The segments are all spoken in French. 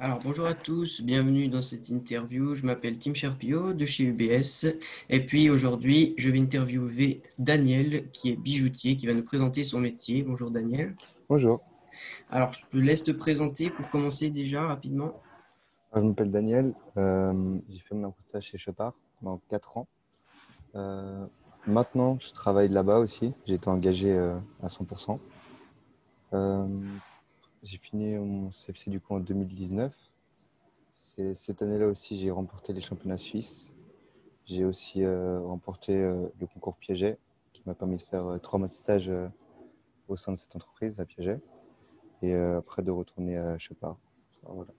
Alors bonjour à tous, bienvenue dans cette interview. Je m'appelle Tim Sharpio de chez UBS et puis aujourd'hui je vais interviewer Daniel qui est bijoutier qui va nous présenter son métier. Bonjour Daniel. Bonjour, Alors je te laisse te présenter pour commencer déjà rapidement. je m'appelle Daniel. J'ai fait mon apprentissage chez Chopard pendant 4 ans. Euh, Maintenant, je travaille là-bas aussi. J'ai été engagé à 100%. Euh, j'ai fini mon CFC du coup en 2019. Cette année-là aussi, j'ai remporté les championnats suisses. J'ai aussi remporté le concours Piaget qui m'a permis de faire 3 mois de stage au sein de cette entreprise à Piaget et après de retourner à Chopard. Voilà.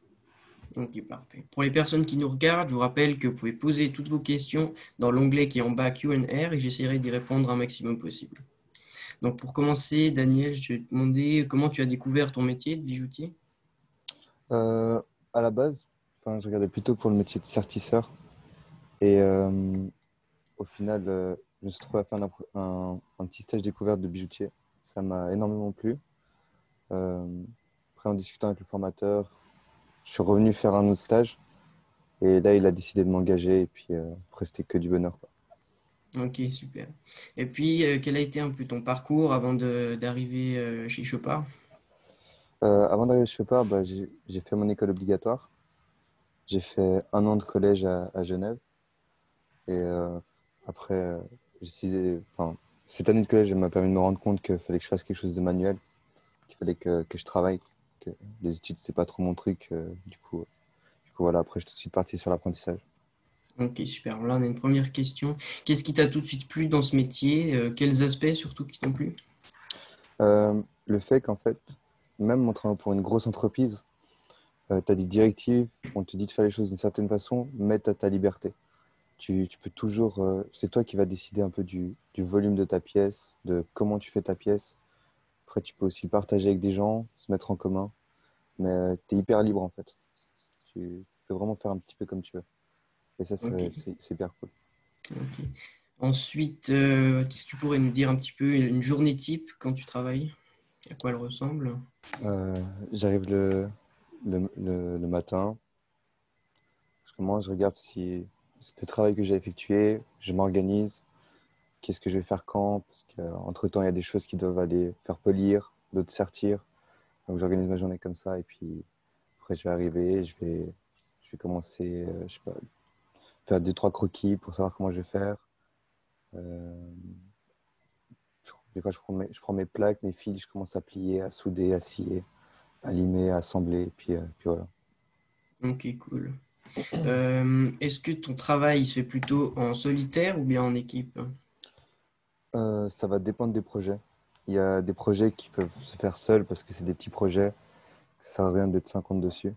Ok, parfait. Pour les personnes qui nous regardent, je vous rappelle que vous pouvez poser toutes vos questions dans l'onglet qui est en bas Q&A et j'essaierai d'y répondre un maximum possible. Donc pour commencer, Daniel, je vais te demander comment tu as découvert ton métier de bijoutier. Euh, à la base, enfin, je regardais plutôt pour le métier de sertisseur. Et au final, je me suis trouvé à faire un petit stage découverte de bijoutier. Ça m'a énormément plu. Euh, Après, en discutant avec le formateur, je suis revenu faire un autre stage. Et là, il a décidé de m'engager. Et puis, après, c'était que du bonheur, quoi. Ok, super. Et puis, quel a été un peu ton parcours avant d'arriver chez Chopard? Avant d'arriver chez Chopard, bah, j'ai fait mon école obligatoire. J'ai fait 1 an de collège à Genève. Et après, enfin, cette année de collège, elle m'a permis de me rendre compte qu'il fallait que je fasse quelque chose de manuel, qu'il fallait que je travaille, que les études, c'est pas trop mon truc. Du coup, voilà, après, je suis tout de suite parti sur l'apprentissage. Ok, super. Alors là, on a une première question. Qu'est-ce qui t'a tout de suite plu dans ce métier? Quels aspects surtout qui t'ont plu? Le fait qu'en fait, même en travaillant pour une grosse entreprise, tu as des directives, on te dit de faire les choses d'une certaine façon, mais tu as ta liberté. Tu peux toujours, c'est toi qui vas décider un peu du volume de ta pièce, de comment tu fais ta pièce. Après, tu peux aussi partager avec des gens, se mettre en commun, mais tu es hyper libre en fait. Tu peux vraiment faire un petit peu comme tu veux. Et ça, Ok, c'est hyper cool. ok. Ensuite, qu'est-ce que tu pourrais nous dire un petit peu une journée type quand tu travailles? À quoi elle ressemble? J'arrive le matin. Je commence, je regarde si le travail que j'ai effectué, je m'organise, qu'est-ce que je vais faire quand, parce qu'entre-temps, il y a des choses qui doivent aller faire polir, d'autres sertir. Donc j'organise ma journée comme ça, et puis après je vais arriver, je vais commencer, je sais pas, faire deux, trois croquis pour savoir comment je vais faire. Euh, des fois, je prends mes plaques, mes fils, je commence à plier, à souder, à scier, à limer, à assembler, et puis voilà. Ok, cool. Est-ce que ton travail se fait plutôt en solitaire ou bien en équipe? Ça va dépendre des projets. Il y a des projets qui peuvent se faire seuls parce que c'est des petits projets. Ça sert à rien d'être 50 dessus.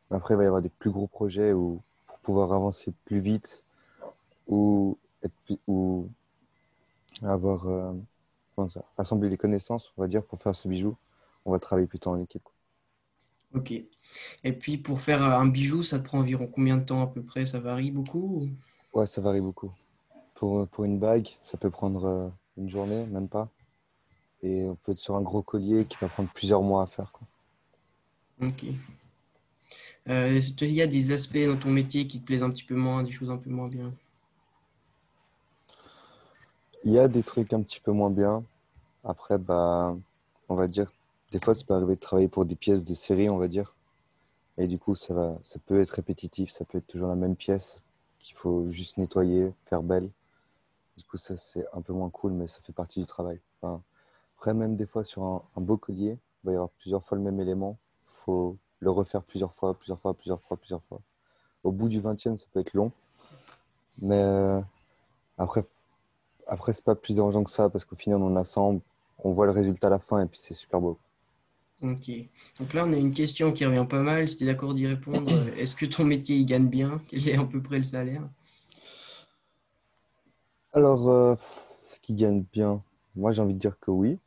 Mais après, il va y avoir des plus gros projets où, pour pouvoir avancer plus vite ou avoir, comment ça, rassembler les connaissances, on va dire, pour faire ce bijou, on va travailler plutôt en équipe, quoi. Ok. Et puis pour faire un bijou, ça te prend environ combien de temps à peu près? Ça varie beaucoup? Ouais, ça varie beaucoup. Pour une bague, ça peut prendre une journée, même pas. Et on peut être sur un gros collier qui va prendre plusieurs mois à faire, quoi. Ok. Est-ce qu'il y a des aspects dans ton métier qui te plaisent un petit peu moins, des choses un peu moins bien? Il y a des trucs un petit peu moins bien. Après, bah, on va dire, des fois, ça peut arriver de travailler pour des pièces de série, on va dire. Et du coup, ça peut être répétitif, ça peut être toujours la même pièce qu'il faut juste nettoyer, faire belle. Du coup, ça, c'est un peu moins cool, mais ça fait partie du travail. Enfin, après, même des fois, sur un beau collier, il va y avoir plusieurs fois le même élément. Il faut le refaire plusieurs fois, plusieurs fois, plusieurs fois, plusieurs fois. Au bout du 20e, ça peut être long, mais après, après c'est pas plus dérangeant que ça, parce qu'au final, on assemble, on voit le résultat à la fin, et puis c'est super beau. Ok. Donc là, on a une question qui revient pas mal. Si tu es d'accord d'y répondre, est-ce que ton métier il gagne bien? Quel est à peu près le salaire? Alors, ce qui gagne bien, moi j'ai envie de dire que oui.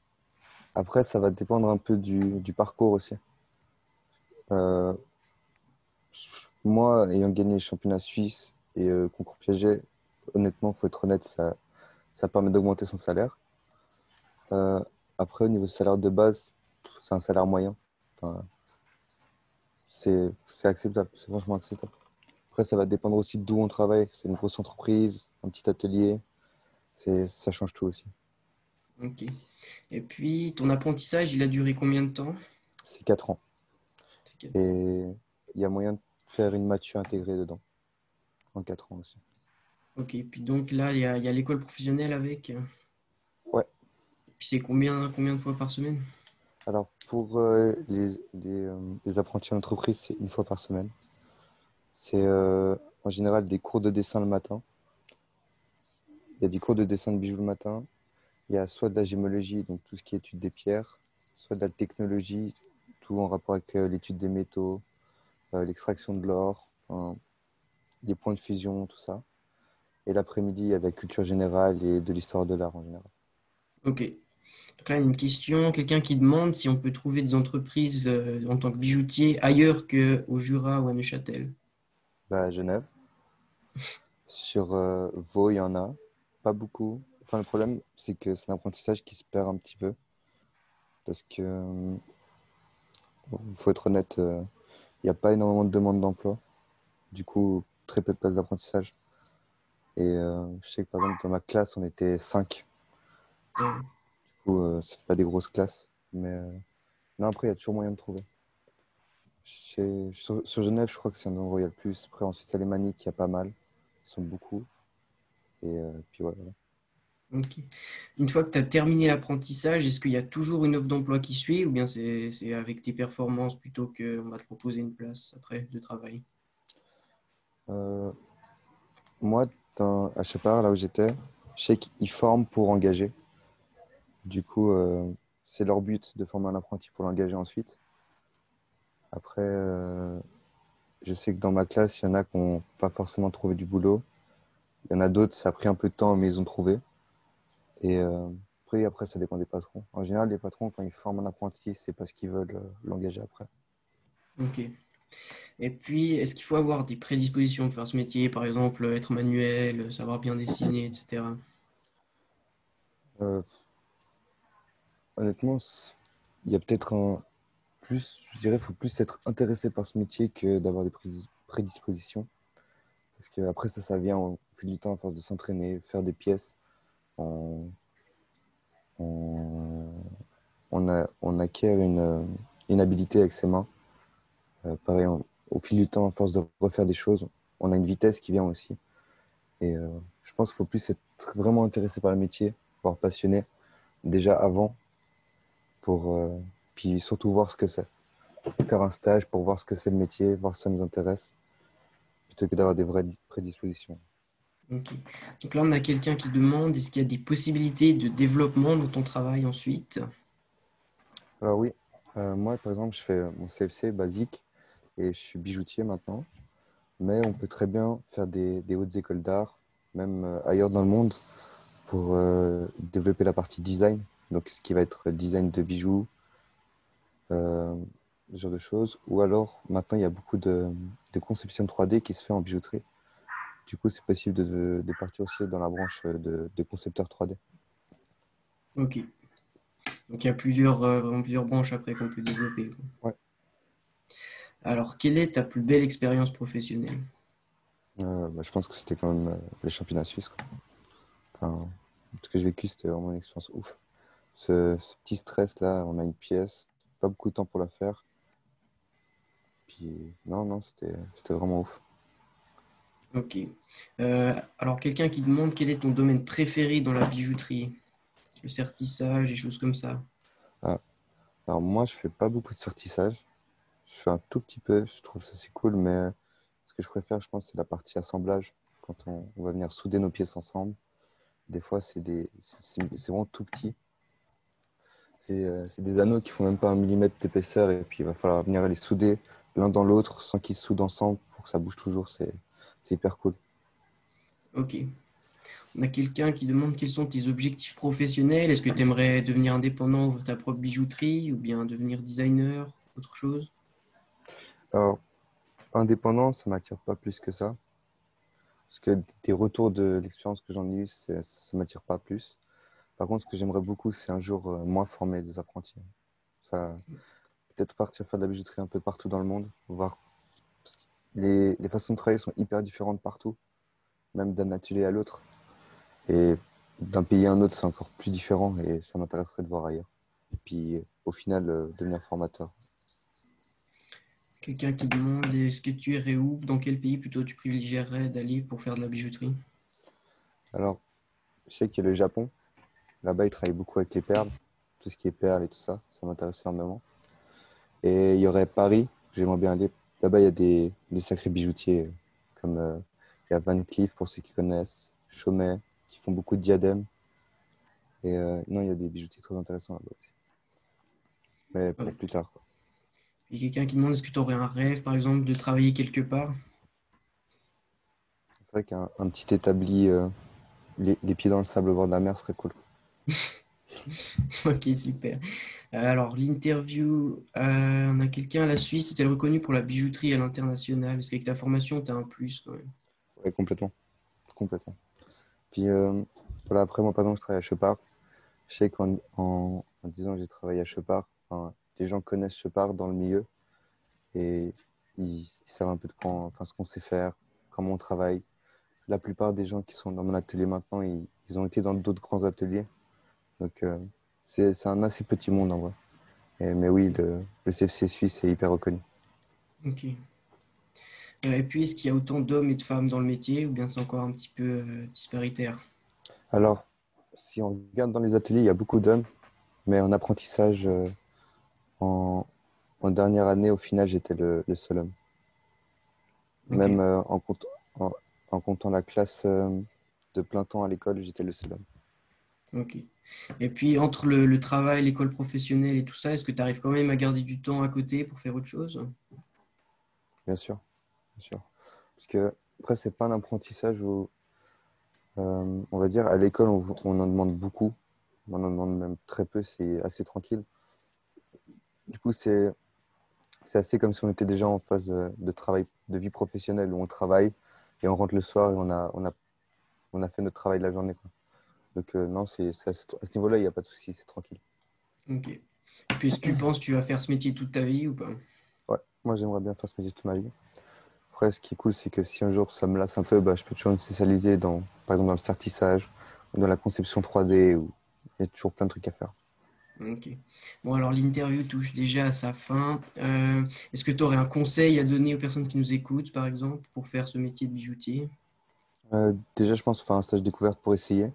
Après, ça va dépendre un peu du parcours aussi. Euh, Moi, ayant gagné les championnats suisses et concours Piaget, honnêtement, faut être honnête, ça permet d'augmenter son salaire. Après, au niveau salaire de base, c'est un salaire moyen. Enfin, c'est acceptable, c'est franchement acceptable. Après, ça va dépendre aussi d'où on travaille. C'est une grosse entreprise, un petit atelier, ça change tout aussi. Ok. Et puis, ton apprentissage, il a duré combien de temps? C'est 4 ans. C'est quatre- Et il y a moyen de faire une mature intégrée dedans, en 4 ans aussi. Ok. Puis donc là, il y a l'école professionnelle avec. Ouais. Puis c'est combien de fois par semaine? Alors, pour les apprentis en entreprise, c'est une fois par semaine. C'est en général des cours de dessin le matin. Il y a des cours de dessin de bijoux le matin. Il y a soit de la gémologie, donc tout ce qui est étude des pierres, soit de la technologie, tout en rapport avec l'étude des métaux, l'extraction de l'or, enfin, les points de fusion, tout ça. Et l'après-midi, il y a de la culture générale et de l'histoire de l'art en général. Ok. Donc là, il y a une question, quelqu'un qui demande si on peut trouver des entreprises en tant que bijoutier ailleurs qu'au Jura ou à Neuchâtel. Bah, à Genève, sur Vaud, il y en a, pas beaucoup. Enfin, le problème, c'est que c'est un apprentissage qui se perd un petit peu parce que, bon, faut être honnête, il n'y a pas énormément de demandes d'emploi. Du coup, très peu de places d'apprentissage. Et je sais que par exemple, dans ma classe, on était 5. Ouais. Du coup, c'est pas des grosses classes. Mais non, après, il y a toujours moyen de trouver. Sur Genève, je crois que c'est un endroit où il y a le plus. Après, en Suisse alémanique, il y a pas mal. Ils sont beaucoup. Et puis ouais, voilà. Ok. Une fois que tu as terminé l'apprentissage, est-ce qu'il y a toujours une offre d'emploi qui suit ou bien c'est avec tes performances plutôt qu'on va te proposer une place après de travail? Euh, Moi, à Chepard, là où j'étais, je sais qu'ils forment pour engager. Du coup, c'est leur but de former un apprenti pour l'engager ensuite. Après, je sais que dans ma classe, il y en a qui n'ont pas forcément trouvé du boulot. Il y en a d'autres, ça a pris un peu de temps, mais ils ont trouvé. Et après, ça dépend des patrons. En général, les patrons, quand ils forment un apprenti, c'est parce qu'ils veulent l'engager après. Ok. Et puis, est-ce qu'il faut avoir des prédispositions pour faire ce métier, par exemple être manuel, savoir bien dessiner, etc. Euh, Honnêtement, il y a peut-être je dirais, il faut plus être intéressé par ce métier que d'avoir des prédispositions. Parce que après ça vient au fil du temps à force de s'entraîner, faire des pièces. On, on, on acquiert une habilité avec ses mains. Pareil, au fil du temps, à force de refaire des choses, on a une vitesse qui vient aussi. Et je pense qu'il faut plus être vraiment intéressé par le métier, voire passionné, déjà avant, pour puis surtout voir ce que c'est. Faire un stage pour voir ce que c'est le métier, voir si ça nous intéresse, plutôt que d'avoir des vraies prédispositions. Ok. Donc là, on a quelqu'un qui demande est-ce qu'il y a des possibilités de développement dans ton travail ensuite? Alors oui, moi par exemple, je fais mon CFC basique et je suis bijoutier maintenant, mais on peut très bien faire des hautes écoles d'art, même ailleurs dans le monde, pour développer la partie design, donc ce qui va être design de bijoux, euh, ce genre de choses. Ou alors, maintenant, il y a beaucoup de conception 3D qui se fait en bijouterie. Du coup, c'est possible de partir aussi dans la branche de concepteur 3D. Ok. Donc il y a vraiment plusieurs branches après qu'on peut développer, quoi. Ouais. Alors, quelle est ta plus belle expérience professionnelle? Bah, je pense que c'était quand même les championnats suisses, quoi. Enfin, ce que j'ai vécu, c'était vraiment une expérience ouf. Ce petit stress-là, on a une pièce, pas beaucoup de temps pour la faire. Puis non, non, c'était vraiment ouf. Ok. Alors, quelqu'un qui demande quel est ton domaine préféré dans la bijouterie? Le sertissage, des choses comme ça. Ah, alors moi, je fais pas beaucoup de sortissage. Je fais un tout petit peu, je trouve ça c'est cool, mais ce que je préfère, je pense, c'est la partie assemblage. Quand on va venir souder nos pièces ensemble. Des fois, c'est vraiment tout petit. C'est des anneaux qui font même pas 1 millimètre d'épaisseur et puis il va falloir venir les souder l'un dans l'autre sans qu'ils se soudent ensemble pour que ça bouge toujours. C'est hyper cool. Ok. On a quelqu'un qui demande quels sont tes objectifs professionnels. Est-ce que tu aimerais devenir indépendant, ouvrir ta propre bijouterie ou bien devenir designer, autre chose? Alors, indépendant, ça m'attire pas plus que ça. Parce que des retours de l'expérience que j'en ai eu, ça m'attire pas plus. Par contre, ce que j'aimerais beaucoup, c'est un jour moi former des apprentis. Ça, peut-être partir faire de la bijouterie un peu partout dans le monde, voir. Parce que les façons de travailler sont hyper différentes partout, même d'un atelier à l'autre. Et d'un pays à un autre, c'est encore plus différent et ça m'intéresserait de voir ailleurs. Et puis, au final, devenir formateur. Quelqu'un qui demande est-ce que tu irais où, dans quel pays plutôt tu privilégierais d'aller pour faire de la bijouterie? Alors, je sais qu'il y a le Japon. Là-bas, ils travaillent beaucoup avec les perles, tout ce qui est perles et tout ça. Ça m'intéresse énormément. Et il y aurait Paris, j'aimerais bien aller. Là-bas, il y a des sacrés bijoutiers, comme il y a Van Cleef, pour ceux qui connaissent, Chaumet, qui font beaucoup de diadèmes. Et non, il y a des bijoutiers très intéressants là-bas aussi. Mais Ouais. pour plus tard, quoi. Il y a quelqu'un qui demande est-ce que tu aurais un rêve, par exemple, de travailler quelque part? C'est vrai qu'un petit établi, les pieds dans le sable au bord de la mer serait cool. Ok, super. Alors, l'interview, on a quelqu'un à la Suisse, est-elle reconnue pour la bijouterie à l'international? Est-ce qu'avec ta formation, tu as un plus quand même? Ouais, complètement. Complètement. Puis voilà, après, moi, par exemple, je travaille à Chopard. Je sais en 10 ans, j'ai travaillé à Chopard. Enfin, les gens connaissent Chopard dans le milieu et ils savent un peu enfin, ce qu'on sait faire, comment on travaille. La plupart des gens qui sont dans mon atelier maintenant, ils ont été dans d'autres grands ateliers. Donc, c'est un assez petit monde en vrai. Mais oui, le CFC suisse est hyper reconnu. Ok. Et puis, est-ce qu'il y a autant d'hommes et de femmes dans le métier ou bien c'est encore un petit peu disparitaire? Alors, si on regarde dans les ateliers, il y a beaucoup d'hommes, mais en apprentissage, en, en dernière année, au final, j'étais le seul homme. Ok, Même en, en comptant la classe de plein temps à l'école, j'étais le seul homme. ok. Et puis, entre le travail, l'école professionnelle et tout ça, est-ce que tu arrives quand même à garder du temps à côté pour faire autre chose? Bien sûr, bien sûr. Parce que après, c'est pas un apprentissage où, on va dire, à l'école, on en demande beaucoup. On en demande même très peu, c'est assez tranquille. Du coup, c'est assez comme si on était déjà en phase de travail, de vie professionnelle où on travaille et on rentre le soir et on a fait notre travail de la journée, quoi. Donc, non, à ce niveau-là, il n'y a pas de souci, c'est tranquille. Ok. Et puis, est-ce que tu penses que tu vas faire ce métier toute ta vie ou pas? Ouais, moi, j'aimerais bien faire ce métier toute ma vie. Après, ce qui est cool, c'est que si un jour ça me lasse un peu, bah, je peux toujours me spécialiser par exemple, dans le certissage ou dans la conception 3D. Il y a toujours plein de trucs à faire. Ok. Bon, alors l'interview touche déjà à sa fin. Est-ce que tu aurais un conseil à donner aux personnes qui nous écoutent, par exemple, pour faire ce métier de bijoutier? Déjà, je pense faire un stage découverte pour essayer.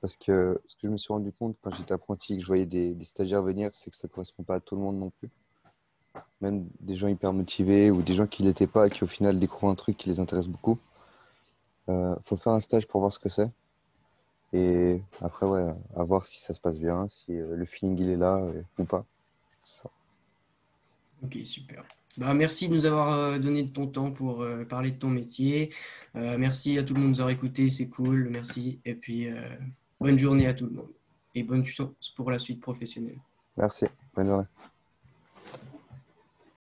Parce que ce que je me suis rendu compte quand j'étais apprenti et que je voyais des stagiaires venir, c'est que ça ne correspond pas à tout le monde non plus. Même des gens hyper motivés ou des gens qui ne l'étaient pas et qui au final découvrent un truc qui les intéresse beaucoup. Faut faire un stage pour voir ce que c'est. Et après, ouais, à voir si ça se passe bien, si le feeling il est là ou pas. C'est ça. Ok, super. Bah, merci de nous avoir donné de ton temps pour parler de ton métier. Merci à tout le monde de nous avoir écoutés, c'est cool, merci. Et puis, bonne journée à tout le monde. Et bonne chance pour la suite professionnelle. Merci. Bonne journée.